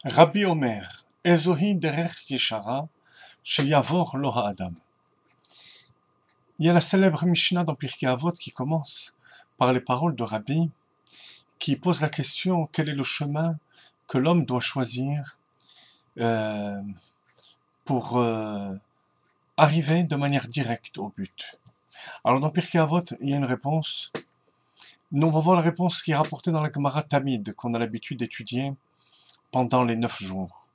Rabbi Omer, Ezohi derech yeshara, sheyavor lo ha'adam. Il y a la célèbre Mishnah dans Pirkei Avot qui commence par les paroles de Rabbi, qui pose la question quel est le chemin que l'homme doit choisir pour arriver de manière directe au but. Alors dans Pirkei Avot, il y a une réponse. Nous, on va voir la réponse qui est rapportée dans la Gemara Tamid, qu'on a l'habitude d'étudier pendant les 9 jours.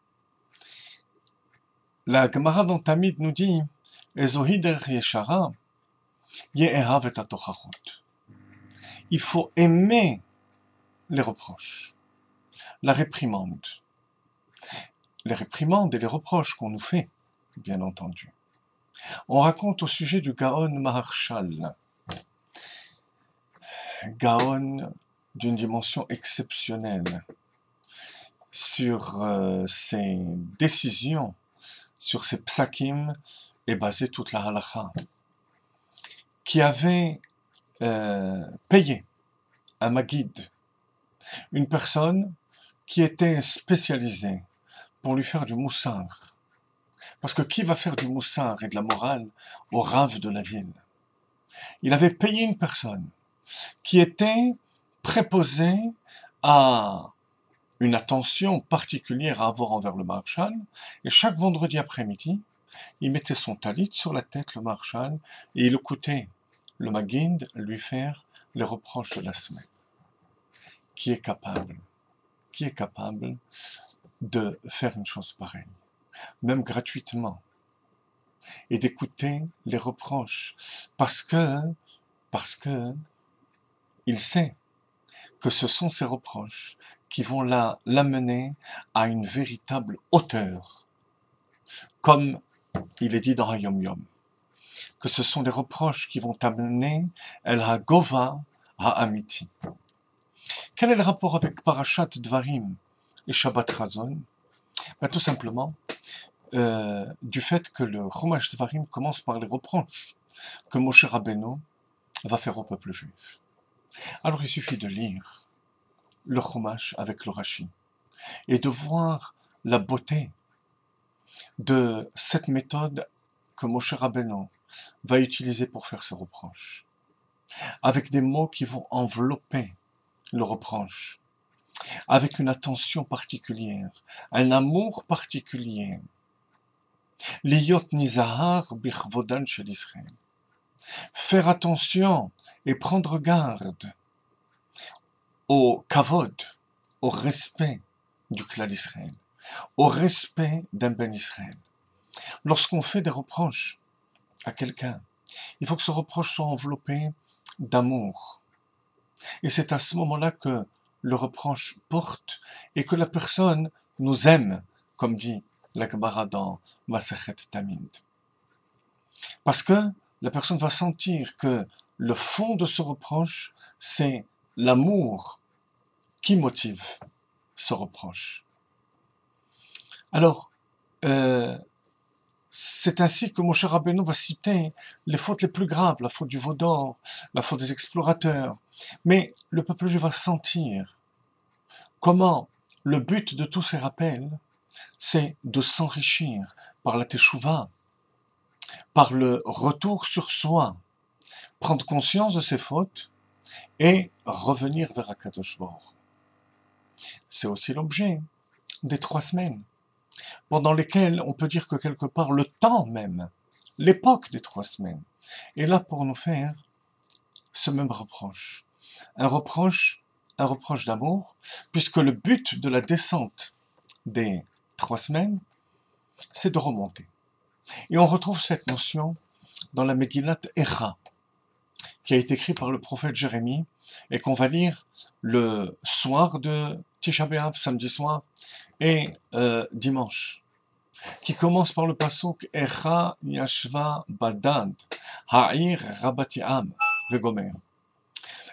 La Gemara dans Tamid nous dit Ezohi derech yeshara, ye'ehav et atochachot. Il faut aimer les reproches, la réprimande. Les réprimandes et les reproches qu'on nous fait, bien entendu. On raconte au sujet du Gaon Maharshal, Gaon d'une dimension exceptionnelle, sur ses décisions, sur ses psakim, est basée toute la halakha, qui avait payé un maguide, une personne qui était spécialisée pour lui faire du moussar. Parce que qui va faire du moussar et de la morale au rave de la ville? Il avait payé une personne qui était préposée à une attention particulière à avoir envers le Maharshal, et chaque vendredi après-midi, il mettait son talit sur la tête, le Maharshal, et il écoutait le Maguide lui faire les reproches de la semaine. Qui est capable de faire une chose pareille, même gratuitement, et d'écouter les reproches, parce que il sait que ce sont ces reproches qui vont l'amener à une véritable hauteur, comme il est dit dans Hayom Yom, que ce sont les reproches qui vont amener El Hagova Ha'amiti. Quel est le rapport avec Parashat Dvarim et Shabbat Chazon? Tout simplement, du fait que le Chumash Dvarim commence par les reproches que Moshe Rabbeinu va faire au peuple juif. Alors il suffit de lire le Chumash avec le Rashi et de voir la beauté de cette méthode que Moshe Rabbeinu va utiliser pour faire ses reproches, avec des mots qui vont envelopper le reproche, avec une attention particulière, un amour particulier. Liyot nizahar bichvodan shel Israël. Faire attention et prendre garde au kavod, au respect du clan d'Israël, au respect d'un ben Israël. Lorsqu'on fait des reproches à quelqu'un, il faut que ce reproche soit enveloppé d'amour. Et c'est à ce moment-là que le reproche porte et que la personne nous aime, comme dit la Gemara dans Masechet Tamid. Parce que la personne va sentir que le fond de ce reproche, c'est l'amour qui motive ce reproche. Alors, c'est ainsi que Moshe Rabbeinu va citer les fautes les plus graves, la faute du veau d'or, la faute des explorateurs. Mais le peuple juif va sentir comment le but de tous ces rappels, c'est de s'enrichir par la teshuva, par le retour sur soi, prendre conscience de ses fautes et revenir vers Akadosh Baruch. C'est aussi l'objet des 3 semaines, pendant lesquelles on peut dire que quelque part le temps même, l'époque des 3 semaines, est là pour nous faire ce même reproche. Un reproche d'amour, puisque le but de la descente des 3 semaines, c'est de remonter. Et on retrouve cette notion dans la Megillat Echa, qui a été écrite par le prophète Jérémie, et qu'on va lire le soir de Tisha B'Av, samedi soir, et dimanche, qui commence par le pasuk Echa Yashva Badad, Ha'ir Rabati'am, Vegomer.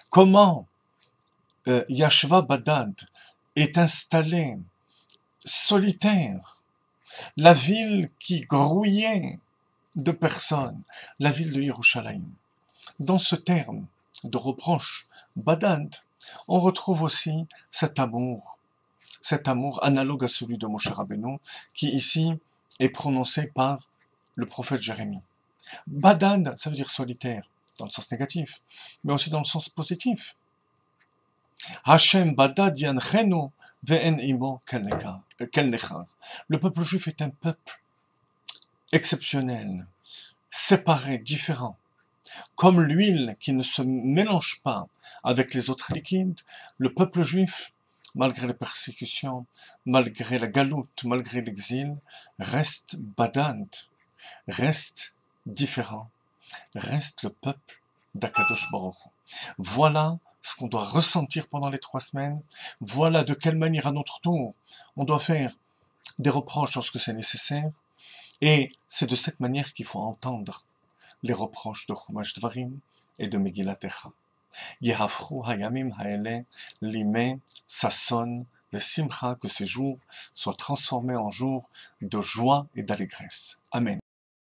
Comment Yashva Badad est installée solitaire, la ville qui grouillait de personnes, la ville de Yerushalayim. Dans ce terme de reproche, Badad, on retrouve aussi cet amour cet amour analogue à celui de Moshe Rabbeinu, qui ici est prononcé par le prophète Jérémie. Badad, ça veut dire solitaire, dans le sens négatif, mais aussi dans le sens positif. Hashem badad yanchenu ve'en imo kel nechar. Le peuple juif est un peuple exceptionnel, séparé, différent. Comme l'huile qui ne se mélange pas avec les autres liquides, le peuple juif, malgré les persécutions, malgré la galoute, malgré l'exil, reste badad, reste différent, reste le peuple d'Akadosh Baruch Hu. Voilà ce qu'on doit ressentir pendant les 3 semaines. Voilà de quelle manière à notre tour on doit faire des reproches lorsque c'est nécessaire. Et c'est de cette manière qu'il faut entendre les reproches de Chumash Dvarim et de Megillat Echa. Yehafru hayamim haele limé sasson vesimcha, que ces jours soient transformés en jours de joie et d'allégresse. Amen.